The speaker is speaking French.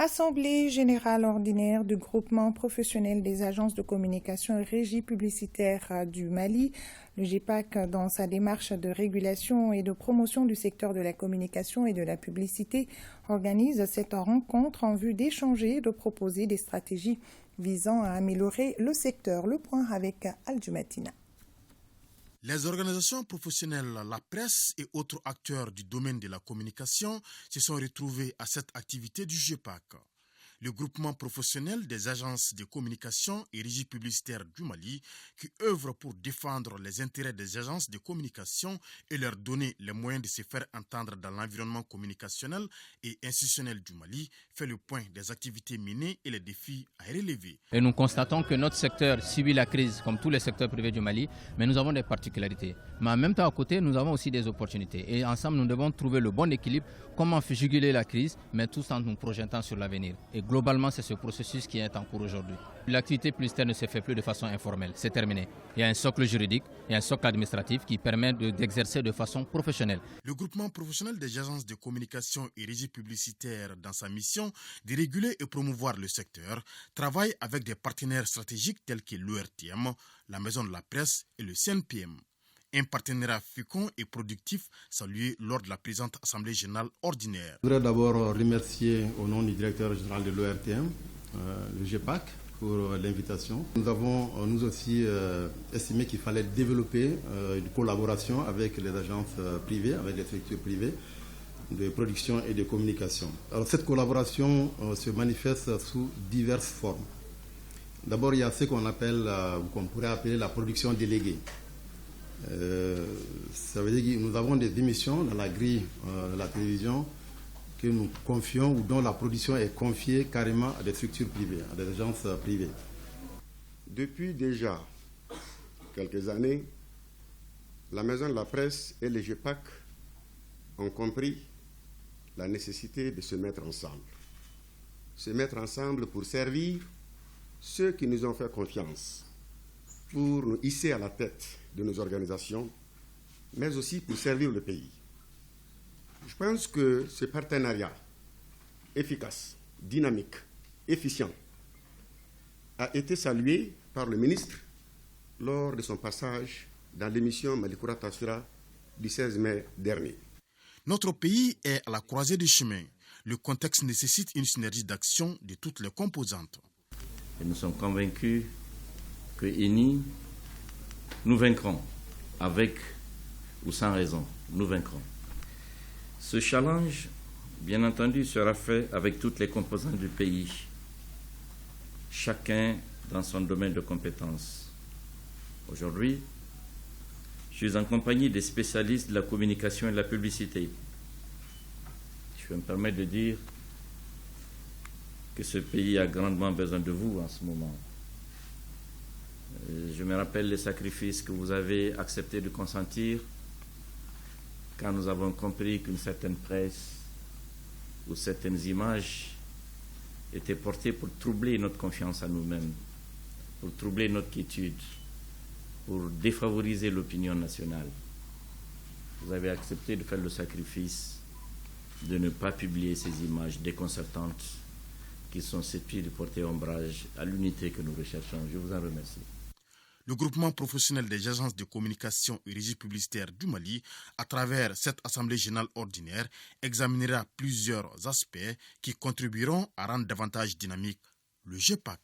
Assemblée générale ordinaire du groupement professionnel des agences de communication et régie publicitaire du Mali, le GEPAC, dans sa démarche de régulation et de promotion du secteur de la communication et de la publicité, organise cette rencontre en vue d'échanger et de proposer des stratégies visant à améliorer le secteur. Le point avec Al-Jumatina. Les organisations professionnelles, la presse et autres acteurs du domaine de la communication se sont retrouvés à cette activité du GEPAC. Le groupement professionnel des agences de communication et régie publicitaire du Mali, qui œuvre pour défendre les intérêts des agences de communication et leur donner les moyens de se faire entendre dans l'environnement communicationnel et institutionnel du Mali, fait le point des activités menées et les défis à relever. Et nous constatons que notre secteur subit la crise comme tous les secteurs privés du Mali, mais nous avons des particularités. Mais en même temps, à côté, nous avons aussi des opportunités. Et ensemble, nous devons trouver le bon équilibre, comment juguler la crise, mais tout en nous projetant sur l'avenir. Et globalement, c'est ce processus qui est en cours aujourd'hui. L'activité publicitaire ne se fait plus de façon informelle, c'est terminé. Il y a un socle juridique et un socle administratif qui permet d'exercer de façon professionnelle. Le groupement professionnel des agences de communication et régie publicitaire, dans sa mission de réguler et promouvoir le secteur, travaille avec des partenaires stratégiques tels que l'ORTM, la Maison de la Presse et le CNPM. Un partenariat fécond et productif salué lors de la présente Assemblée générale ordinaire. Je voudrais d'abord remercier au nom du directeur général de l'ORTM, le GEPAC, pour l'invitation. Nous avons nous aussi estimé qu'il fallait développer une collaboration avec les agences privées, avec les structures privées de production et de communication. Alors cette collaboration se manifeste sous diverses formes. D'abord, il y a ce qu'on appelle, qu'on pourrait appeler la production déléguée. Ça veut dire que nous avons des émissions dans la grille de la télévision que nous confions ou dont la production est confiée carrément à des structures privées, à des agences privées. Depuis déjà quelques années, la Maison de la Presse et le GEPAC ont compris la nécessité de se mettre ensemble. Se mettre ensemble pour servir ceux qui nous ont fait confiance, pour nous hisser à la tête de nos organisations, mais aussi pour servir le pays. Je pense que ce partenariat efficace, dynamique, efficient, a été salué par le ministre lors de son passage dans l'émission Malikoura Tassura du 16 mai dernier. Notre pays est à la croisée du chemin. Le contexte nécessite une synergie d'action de toutes les composantes. Et nous sommes convaincus que INI, nous vaincrons, avec ou sans raison, nous vaincrons. Ce challenge, bien entendu, sera fait avec toutes les composantes du pays, chacun dans son domaine de compétences. Aujourd'hui, je suis en compagnie des spécialistes de la communication et de la publicité. Je me permets de dire que ce pays a grandement besoin de vous en ce moment. Je me rappelle les sacrifices que vous avez accepté de consentir quand nous avons compris qu'une certaine presse ou certaines images étaient portées pour troubler notre confiance en nous-mêmes, pour troubler notre quiétude, pour défavoriser l'opinion nationale. Vous avez accepté de faire le sacrifice de ne pas publier ces images déconcertantes qui sont susceptibles de porter ombrage à l'unité que nous recherchons. Je vous en remercie. Le groupement professionnel des agences de communication et régie publicitaire du Mali, à travers cette Assemblée générale ordinaire, examinera plusieurs aspects qui contribueront à rendre davantage dynamique le GEPAC.